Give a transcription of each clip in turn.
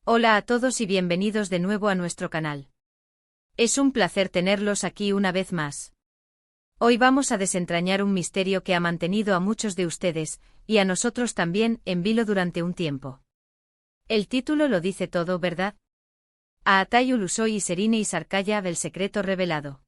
Hola a todos y bienvenidos de nuevo a nuestro canal. Es un placer tenerlos aquí una vez más. Hoy vamos a desentrañar un misterio que ha mantenido a muchos de ustedes, y a nosotros también, en vilo durante un tiempo. El título lo dice todo, ¿verdad? Aatai Ulusoy y Serine y Sarkaya, el secreto revelado.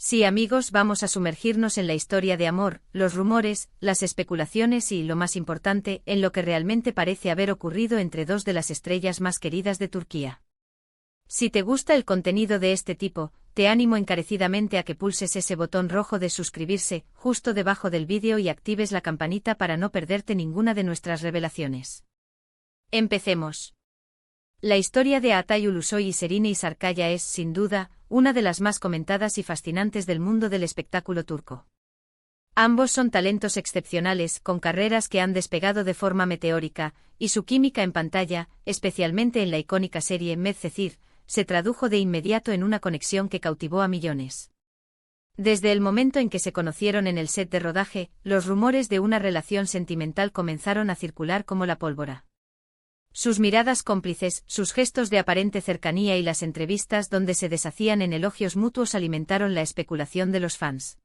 Sí, amigos, vamos a sumergirnos en la historia de amor, los rumores, las especulaciones y, lo más importante, en lo que realmente parece haber ocurrido entre dos de las estrellas más queridas de Turquía. Si te gusta el contenido de este tipo, te animo encarecidamente a que pulses ese botón rojo de suscribirse, justo debajo del vídeo y actives la campanita para no perderte ninguna de nuestras revelaciones. Empecemos. La historia de Aatai Ulusoy y Serine y Sarkaya es, sin duda, una de las más comentadas y fascinantes del mundo del espectáculo turco. Ambos son talentos excepcionales, con carreras que han despegado de forma meteórica, y su química en pantalla, especialmente en la icónica serie Medcezir, se tradujo de inmediato en una conexión que cautivó a millones. Desde el momento en que se conocieron en el set de rodaje, los rumores de una relación sentimental comenzaron a circular como la pólvora. Sus miradas cómplices, sus gestos de aparente cercanía y las entrevistas donde se deshacían en elogios mutuos alimentaron la especulación de los fans.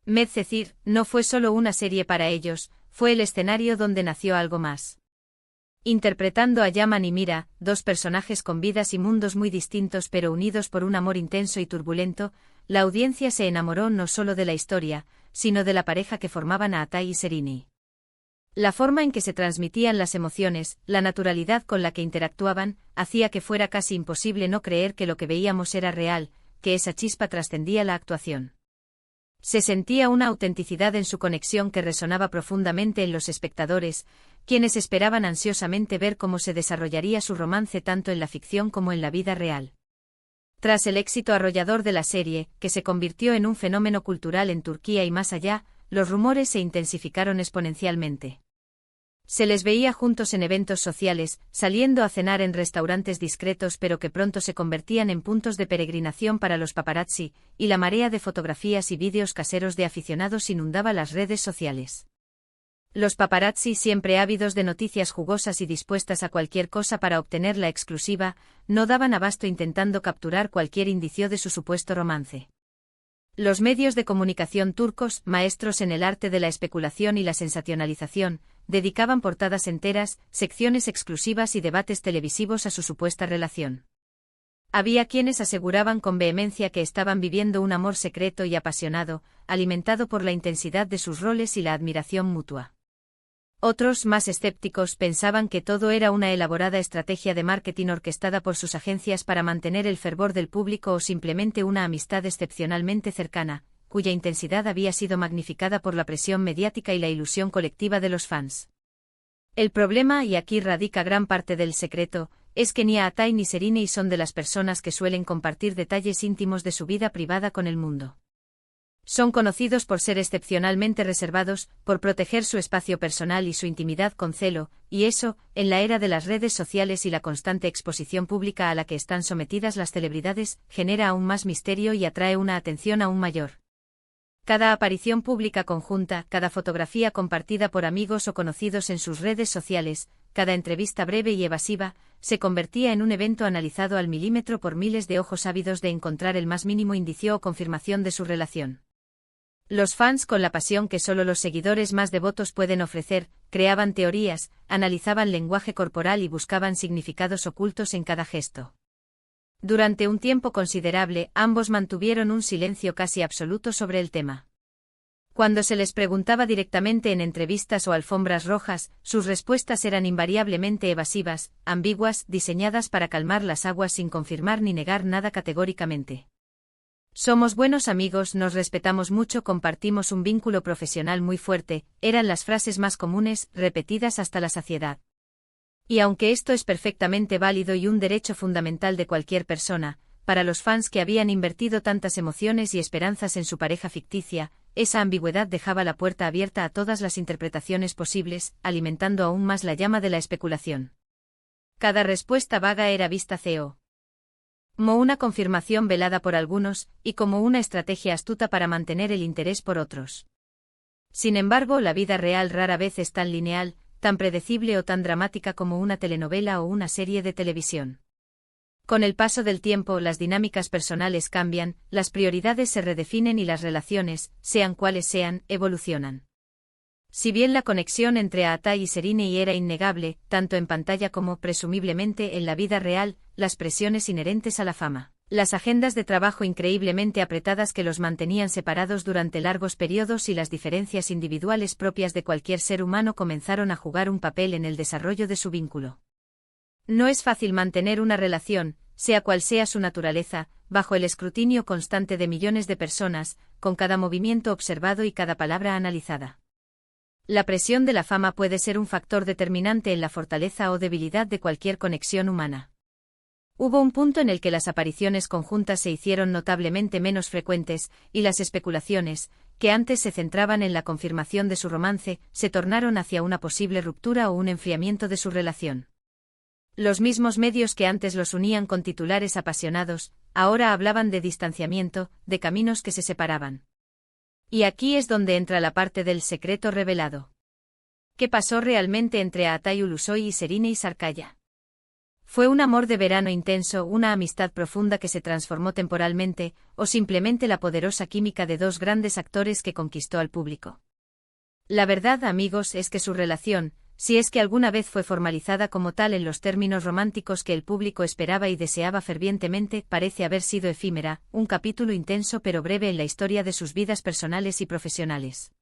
Medcezir no fue solo una serie para ellos, fue el escenario donde nació algo más. Interpretando a Yaman y Mira, dos personajes con vidas y mundos muy distintos pero unidos por un amor intenso y turbulento, la audiencia se enamoró no solo de la historia, sino de la pareja que formaban Aatai y Serine. La forma en que se transmitían las emociones, la naturalidad con la que interactuaban, hacía que fuera casi imposible no creer que lo que veíamos era real, que esa chispa trascendía la actuación. Se sentía una autenticidad en su conexión que resonaba profundamente en los espectadores, quienes esperaban ansiosamente ver cómo se desarrollaría su romance tanto en la ficción como en la vida real. Tras el éxito arrollador de la serie, que se convirtió en un fenómeno cultural en Turquía y más allá, los rumores se intensificaron exponencialmente. Se les veía juntos en eventos sociales, saliendo a cenar en restaurantes discretos pero que pronto se convertían en puntos de peregrinación para los paparazzi, y la marea de fotografías y vídeos caseros de aficionados inundaba las redes sociales. Los paparazzi, siempre ávidos de noticias jugosas y dispuestas a cualquier cosa para obtener la exclusiva, no daban abasto intentando capturar cualquier indicio de su supuesto romance. Los medios de comunicación turcos, maestros en el arte de la especulación y la sensacionalización, dedicaban portadas enteras, secciones exclusivas y debates televisivos a su supuesta relación. Había quienes aseguraban con vehemencia que estaban viviendo un amor secreto y apasionado, alimentado por la intensidad de sus roles y la admiración mutua. Otros, más escépticos, pensaban que todo era una elaborada estrategia de marketing orquestada por sus agencias para mantener el fervor del público o simplemente una amistad excepcionalmente cercana, cuya intensidad había sido magnificada por la presión mediática y la ilusión colectiva de los fans. El problema, y aquí radica gran parte del secreto, es que ni Aatai ni Serine son de las personas que suelen compartir detalles íntimos de su vida privada con el mundo. Son conocidos por ser excepcionalmente reservados, por proteger su espacio personal y su intimidad con celo, y eso, en la era de las redes sociales y la constante exposición pública a la que están sometidas las celebridades, genera aún más misterio y atrae una atención aún mayor. Cada aparición pública conjunta, cada fotografía compartida por amigos o conocidos en sus redes sociales, cada entrevista breve y evasiva, se convertía en un evento analizado al milímetro por miles de ojos ávidos de encontrar el más mínimo indicio o confirmación de su relación. Los fans, con la pasión que solo los seguidores más devotos pueden ofrecer, creaban teorías, analizaban lenguaje corporal y buscaban significados ocultos en cada gesto. Durante un tiempo considerable, ambos mantuvieron un silencio casi absoluto sobre el tema. Cuando se les preguntaba directamente en entrevistas o alfombras rojas, sus respuestas eran invariablemente evasivas, ambiguas, diseñadas para calmar las aguas sin confirmar ni negar nada categóricamente. Somos buenos amigos, nos respetamos mucho, compartimos un vínculo profesional muy fuerte, eran las frases más comunes, repetidas hasta la saciedad. Y aunque esto es perfectamente válido y un derecho fundamental de cualquier persona, para los fans que habían invertido tantas emociones y esperanzas en su pareja ficticia, esa ambigüedad dejaba la puerta abierta a todas las interpretaciones posibles, alimentando aún más la llama de la especulación. Cada respuesta vaga era vista como una confirmación velada por algunos, y como una estrategia astuta para mantener el interés por otros. Sin embargo, la vida real rara vez es tan lineal, tan predecible o tan dramática como una telenovela o una serie de televisión. Con el paso del tiempo, las dinámicas personales cambian, las prioridades se redefinen y las relaciones, sean cuales sean, evolucionan. Si bien la conexión entre Aatai y Serinei era innegable, tanto en pantalla como, presumiblemente, en la vida real, las presiones inherentes a la fama, las agendas de trabajo increíblemente apretadas que los mantenían separados durante largos periodos y las diferencias individuales propias de cualquier ser humano comenzaron a jugar un papel en el desarrollo de su vínculo. No es fácil mantener una relación, sea cual sea su naturaleza, bajo el escrutinio constante de millones de personas, con cada movimiento observado y cada palabra analizada. La presión de la fama puede ser un factor determinante en la fortaleza o debilidad de cualquier conexión humana. Hubo un punto en el que las apariciones conjuntas se hicieron notablemente menos frecuentes, y las especulaciones, que antes se centraban en la confirmación de su romance, se tornaron hacia una posible ruptura o un enfriamiento de su relación. Los mismos medios que antes los unían con titulares apasionados, ahora hablaban de distanciamiento, de caminos que se separaban. Y aquí es donde entra la parte del secreto revelado. ¿Qué pasó realmente entre Aatai Ulusoy y Serinei Sarkaya? ¿Fue un amor de verano intenso, una amistad profunda que se transformó temporalmente, o simplemente la poderosa química de dos grandes actores que conquistó al público? La verdad, amigos, es que su relación, si es que alguna vez fue formalizada como tal en los términos románticos que el público esperaba y deseaba fervientemente, parece haber sido efímera, un capítulo intenso pero breve en la historia de sus vidas personales y profesionales.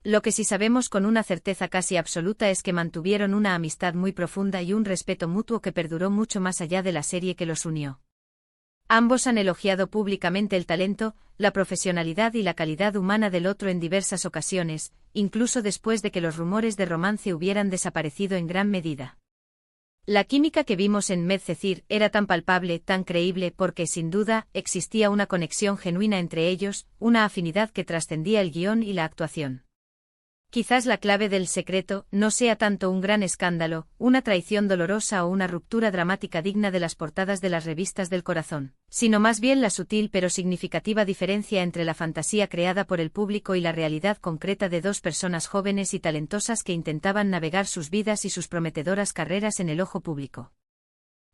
Lo que sí sabemos con una certeza casi absoluta es que mantuvieron una amistad muy profunda y un respeto mutuo que perduró mucho más allá de la serie que los unió. Ambos han elogiado públicamente el talento, la profesionalidad y la calidad humana del otro en diversas ocasiones, incluso después de que los rumores de romance hubieran desaparecido en gran medida. La química que vimos en Medcezir era tan palpable, tan creíble porque, sin duda, existía una conexión genuina entre ellos, una afinidad que trascendía el guión y la actuación. Quizás la clave del secreto no sea tanto un gran escándalo, una traición dolorosa o una ruptura dramática digna de las portadas de las revistas del corazón, sino más bien la sutil pero significativa diferencia entre la fantasía creada por el público y la realidad concreta de dos personas jóvenes y talentosas que intentaban navegar sus vidas y sus prometedoras carreras en el ojo público.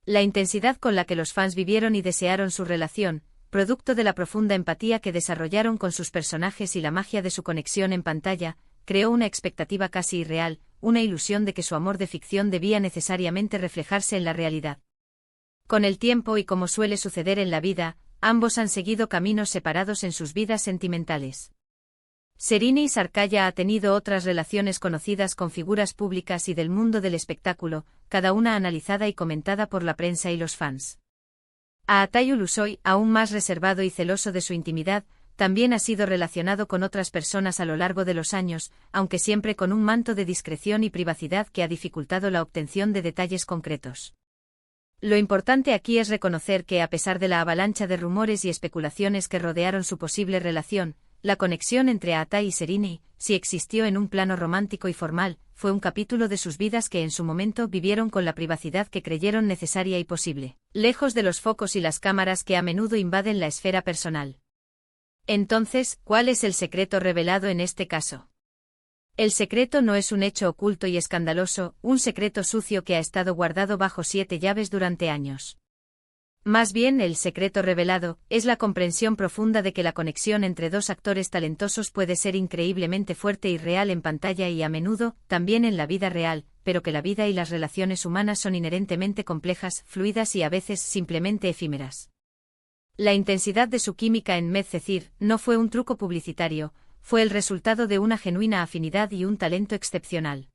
La intensidad con la que los fans vivieron y desearon su relación, producto de la profunda empatía que desarrollaron con sus personajes y la magia de su conexión en pantalla, creó una expectativa casi irreal, una ilusión de que su amor de ficción debía necesariamente reflejarse en la realidad. Con el tiempo y como suele suceder en la vida, ambos han seguido caminos separados en sus vidas sentimentales. Serinei Sarkaya ha tenido otras relaciones conocidas con figuras públicas y del mundo del espectáculo, cada una analizada y comentada por la prensa y los fans. Aatai Ulusoy, aún más reservado y celoso de su intimidad, también ha sido relacionado con otras personas a lo largo de los años, aunque siempre con un manto de discreción y privacidad que ha dificultado la obtención de detalles concretos. Lo importante aquí es reconocer que, a pesar de la avalancha de rumores y especulaciones que rodearon su posible relación, la conexión entre Aatai y Serinei, si existió en un plano romántico y formal, fue un capítulo de sus vidas que en su momento vivieron con la privacidad que creyeron necesaria y posible, lejos de los focos y las cámaras que a menudo invaden la esfera personal. Entonces, ¿cuál es el secreto revelado en este caso? El secreto no es un hecho oculto y escandaloso, un secreto sucio que ha estado guardado bajo 7 llaves durante años. Más bien, el secreto revelado es la comprensión profunda de que la conexión entre dos actores talentosos puede ser increíblemente fuerte y real en pantalla y a menudo, también en la vida real, pero que la vida y las relaciones humanas son inherentemente complejas, fluidas y a veces simplemente efímeras. La intensidad de su química en Medcezir no fue un truco publicitario, fue el resultado de una genuina afinidad y un talento excepcional.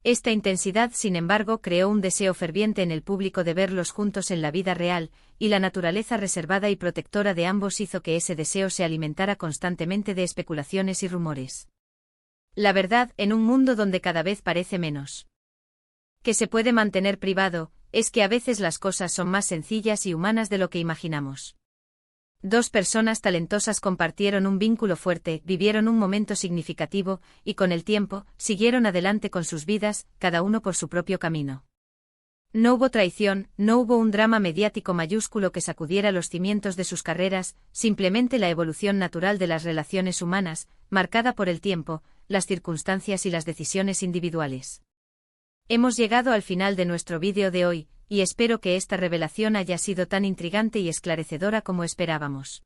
Esta intensidad, sin embargo, creó un deseo ferviente en el público de verlos juntos en la vida real, y la naturaleza reservada y protectora de ambos hizo que ese deseo se alimentara constantemente de especulaciones y rumores. La verdad, en un mundo donde cada vez parece menos que se puede mantener privado, es que a veces las cosas son más sencillas y humanas de lo que imaginamos. Dos personas talentosas compartieron un vínculo fuerte, vivieron un momento significativo, y con el tiempo, siguieron adelante con sus vidas, cada uno por su propio camino. No hubo traición, no hubo un drama mediático mayúsculo que sacudiera los cimientos de sus carreras, simplemente la evolución natural de las relaciones humanas, marcada por el tiempo, las circunstancias y las decisiones individuales. Hemos llegado al final de nuestro vídeo de hoy, y espero que esta revelación haya sido tan intrigante y esclarecedora como esperábamos.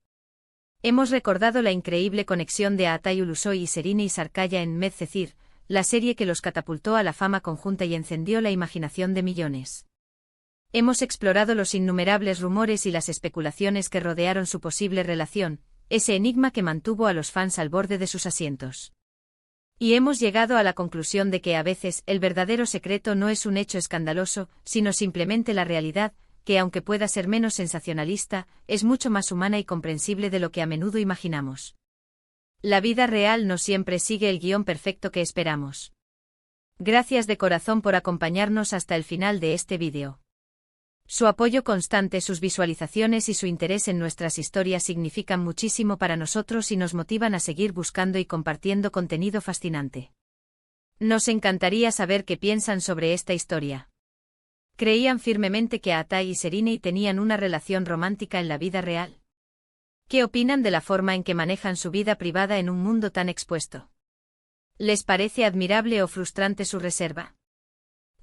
Hemos recordado la increíble conexión de Aatai Ulusoy y Serine y Sarkaya en Medcezir, la serie que los catapultó a la fama conjunta y encendió la imaginación de millones. Hemos explorado los innumerables rumores y las especulaciones que rodearon su posible relación, ese enigma que mantuvo a los fans al borde de sus asientos. Y hemos llegado a la conclusión de que a veces el verdadero secreto no es un hecho escandaloso, sino simplemente la realidad, que aunque pueda ser menos sensacionalista, es mucho más humana y comprensible de lo que a menudo imaginamos. La vida real no siempre sigue el guión perfecto que esperamos. Gracias de corazón por acompañarnos hasta el final de este vídeo. Su apoyo constante, sus visualizaciones y su interés en nuestras historias significan muchísimo para nosotros y nos motivan a seguir buscando y compartiendo contenido fascinante. Nos encantaría saber qué piensan sobre esta historia. ¿Creían firmemente que Aatai y Serine tenían una relación romántica en la vida real? ¿Qué opinan de la forma en que manejan su vida privada en un mundo tan expuesto? ¿Les parece admirable o frustrante su reserva?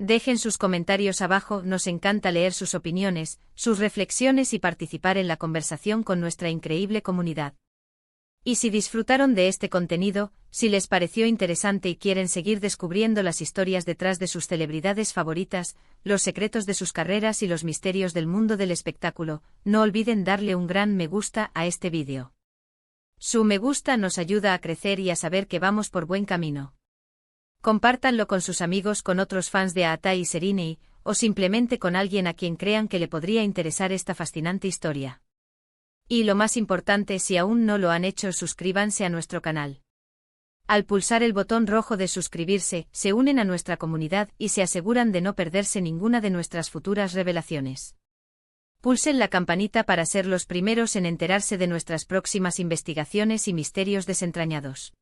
Dejen sus comentarios abajo, nos encanta leer sus opiniones, sus reflexiones y participar en la conversación con nuestra increíble comunidad. Y si disfrutaron de este contenido, si les pareció interesante y quieren seguir descubriendo las historias detrás de sus celebridades favoritas, los secretos de sus carreras y los misterios del mundo del espectáculo, no olviden darle un gran me gusta a este vídeo. Su me gusta nos ayuda a crecer y a saber que vamos por buen camino. Compártanlo con sus amigos, con otros fans de Aatai y Serine, o simplemente con alguien a quien crean que le podría interesar esta fascinante historia. Y lo más importante, si aún no lo han hecho, suscríbanse a nuestro canal. Al pulsar el botón rojo de suscribirse, se unen a nuestra comunidad y se aseguran de no perderse ninguna de nuestras futuras revelaciones. Pulsen la campanita para ser los primeros en enterarse de nuestras próximas investigaciones y misterios desentrañados.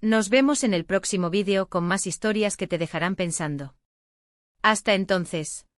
Nos vemos en el próximo vídeo con más historias que te dejarán pensando. Hasta entonces.